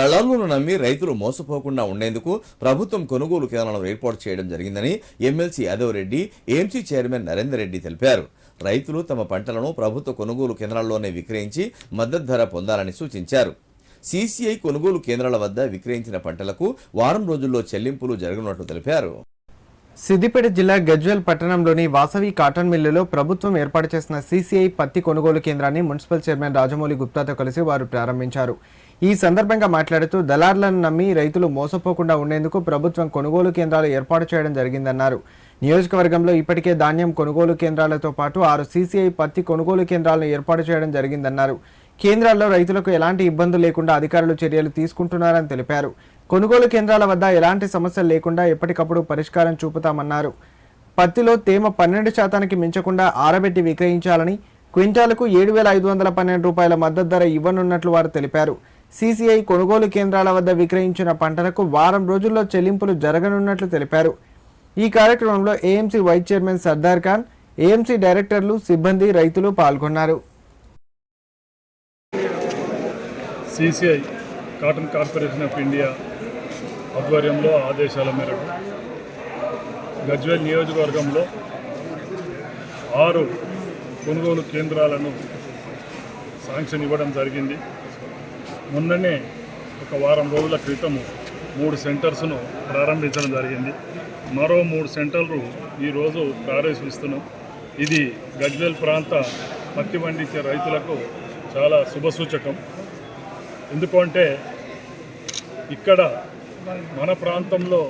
దళారులను నమ్మి రైతులు మోసపోకుండా ఉండేందుకు ప్రభుత్వం కొనుగోలు కేంద్రాలను ఏర్పాటు చేయడం జరిగిందని MLC Yadava Reddy, AMC chairman Narender Reddy తెలిపారు. రైతులు తమ పంటలను ప్రభుత్వ కొనుగోలు కేంద్రాల్లోనే విక్రయించి మద్దతు ధర పొందాలని సూచించారు. సీసీఐ కొనుగోలు కేంద్రాల వద్ద విక్రయించిన పంటలకు వారం రోజుల్లో చెల్లింపులు జరగనున్నట్లు తెలిపారు. సిద్దిపేట జిల్లా గజ్వేల్ పట్టణంలోని వాసవి కాటన్ మిల్లులో ప్రభుత్వం ఏర్పాటు చేసిన సీసీఐ పత్తి కొనుగోలు కేంద్రాన్ని మున్సిపల్ చైర్మన్ రాజమౌళి గుప్తాతో కలిసి వారు ప్రారంభించారు. ఈ సందర్భంగా మాట్లాడుతూ దళారులను నమ్మి రైతులు మోసపోకుండా ఉండేందుకు ప్రభుత్వం కొనుగోలు కేంద్రాలు ఏర్పాటు చేయడం జరిగిందన్నారు. నియోజకవర్గంలో ఇప్పటికే ధాన్యం కొనుగోలు కేంద్రాలతో పాటు 6 సీసీఐ పత్తి కొనుగోలు కేంద్రాలను ఏర్పాటు చేయడం జరిగిందన్నారు. కేంద్రాల్లో రైతులకు ఎలాంటి ఇబ్బందులు లేకుండా అధికారులు చర్యలు తీసుకుంటున్నారని తెలిపారు. కొనుగోలు కేంద్రాల వద్ద ఎలాంటి సమస్యలు లేకుండా ఎప్పటికప్పుడు పరిష్కారం చూపుతామన్నారు. పత్తిలో తేమ 12% మించకుండా ఆరబెట్టి విక్రయించాలని, క్వింటాలకు 7,512 రూపాయల మద్దతు ధర ఇవ్వనున్నట్లు వారు తెలిపారు. సీసీఐ కొనుగోలు కేంద్రాల వద్ద విక్రయించిన పంటలకు వారం రోజుల్లో చెల్లింపులు జరగనున్నట్లు తెలిపారు. ఈ కార్యక్రమంలో AMC vice chairman Sardar Khan, AMC డైరెక్టర్లు, సిబ్బంది, రైతులు పాల్గొన్నారు. CCI cotton corporation of India ఆధ్వర్యంలో ఆదేశాల మేరకు గజ్వేల్ నియోజకవర్గంలో 6 కొనుగోలు కేంద్రాలను శాంక్షన్ ఇవ్వడం జరిగింది. మొన్ననే ఒక వారం రోజుల క్రితము 3 సెంటర్స్ను ప్రారంభించడం జరిగింది. మరో 3 సెంటర్లు ఈరోజు ప్రారంభిస్తున్నాం. ఇది గజ్వేల్ ప్రాంత పత్తి పండించే రైతులకు చాలా శుభసూచకం. ఎందుకంటే ఇక్కడ మన ప్రాంతంలో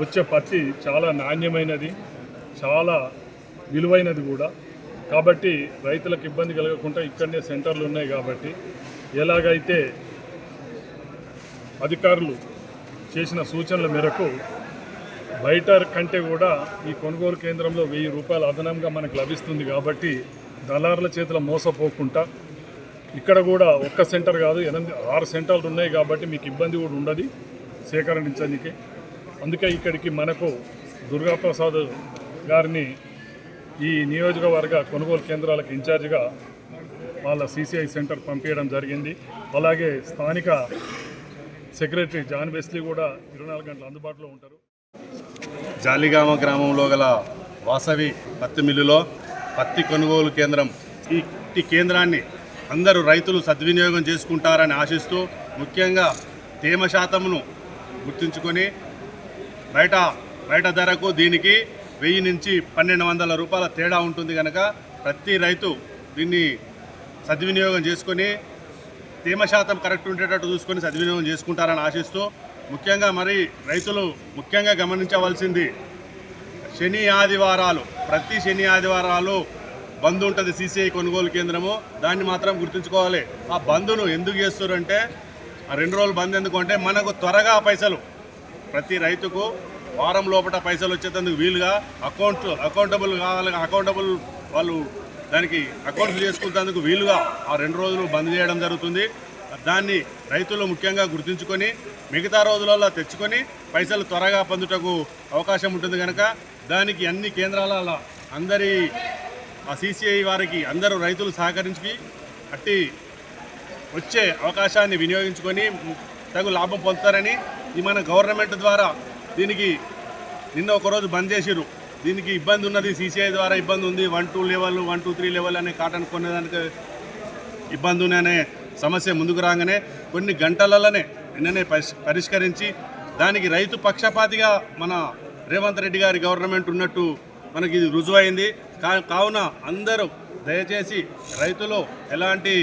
వచ్చే పత్తి చాలా నాణ్యమైనది, చాలా విలువైనది కూడా. కాబట్టి రైతులకు ఇబ్బంది కలగకుండా ఇక్కడనే సెంటర్లు ఉన్నాయి. కాబట్టి ఎలాగైతే అధికారులు చేసిన సూచనల మేరకు బయట కంటే కూడా ఈ కొనుగోలు కేంద్రంలో 1000 రూపాయలు అదనంగా మనకు లభిస్తుంది. కాబట్టి దళారుల చేతుల మోసపోకుండా ఇక్కడ కూడా ఒక్క సెంటర్ కాదు, 6 సెంటర్లు ఉన్నాయి. కాబట్టి మీకు ఇబ్బంది కూడా ఉండదు సేకరించడానికి. అందుకే ఇక్కడికి మనకు దుర్గాప్రసాద్ గారిని ఈ నియోజకవర్గ కొనుగోలు కేంద్రాలకు ఇన్ఛార్జిగా వాళ్ళ సీసీఐ సెంటర్ పంపించడం జరిగింది. అలాగే స్థానిక సెక్రటరీ జాన్ వెస్లీ కూడా 24 గంటలు అందుబాటులో ఉంటారు. జాలిగామ గ్రామంలో గల వాసవి పత్తి మిల్లులో పత్తి కొనుగోలు కేంద్రం, ఈ కేంద్రాన్ని అందరూ రైతులు సద్వినియోగం చేసుకుంటారని ఆశిస్తూ, ముఖ్యంగా తేమ శాతంను గుర్తుంచుకొని బయట ధరకు దీనికి 1000 నుంచి 1200 రూపాయల తేడా ఉంటుంది కనుక ప్రతి రైతు దీన్ని సద్వినియోగం చేసుకొని తేమ శాతం కరెక్ట్ ఉండేటట్టు చూసుకొని సద్వినియోగం చేసుకుంటారని ఆశిస్తూ, ముఖ్యంగా మరి రైతులు ముఖ్యంగా గమనించవలసింది, ప్రతి శని ఆదివారాలు బంద్ ఉంటుంది సీసీఐ కొనుగోలు కేంద్రము. దాన్ని మాత్రం గుర్తుంచుకోవాలి. ఆ బంద్ను ఎందుకు చేస్తారంటే, ఆ 2 రోజులు బంద్ ఎందుకంటే మనకు త్వరగా పైసలు, ప్రతి రైతుకు వారం లోపల పైసలు వచ్చేందుకు వీలుగా అకౌంటబుల్ వాళ్ళు దానికి అకౌంట్లు చేసుకునేందుకు వీలుగా ఆ 2 రోజులు బంద్ చేయడం జరుగుతుంది. దాన్ని రైతులు ముఖ్యంగా గుర్తుంచుకొని మిగతా రోజులలో తెచ్చుకొని పైసలు త్వరగా పొందుటకు అవకాశం ఉంటుంది కనుక దానికి అన్ని కేంద్రాల అందరి ఆ సీసీఐ వారికి అందరూ రైతులు సహకరించి అట్టి వచ్చే అవకాశాన్ని వినియోగించుకొని తగు లాభం పొందుతారని ఈ మన గవర్నమెంట్ ద్వారా దీనికి నిన్న ఒకరోజు బంద్ చేసిరు. దీనికి ఇబ్బంది ఉన్నది, సీసీఐ ద్వారా ఇబ్బంది ఉంది. 1-2 లెవెల్ 1-2-3 లెవెల్ అనే కాటన్ కొనేదానికి ఇబ్బంది అనే సమస్య ముందుకు రాగానే కొన్ని గంటలలోనే నిన్ననే పరిష్కరించి దానికి రైతు పక్షపాతిగా మన రేవంత్ రెడ్డి గారి గవర్నమెంట్ ఉన్నట్టు మనకి ఇది రుజువైంది. కావున అందరూ దయచేసి రైతులు ఎలాంటి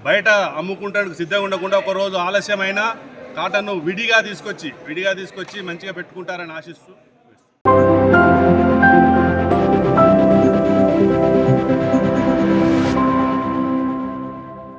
బయట అమ్ముకుంటానికి సిద్ధంగా ఉండకుండా ఒకరోజు ఆలస్యమైన కాటన్ను విడిగా తీసుకొచ్చి మంచిగా పెట్టుకుంటారని ఆశిస్తూ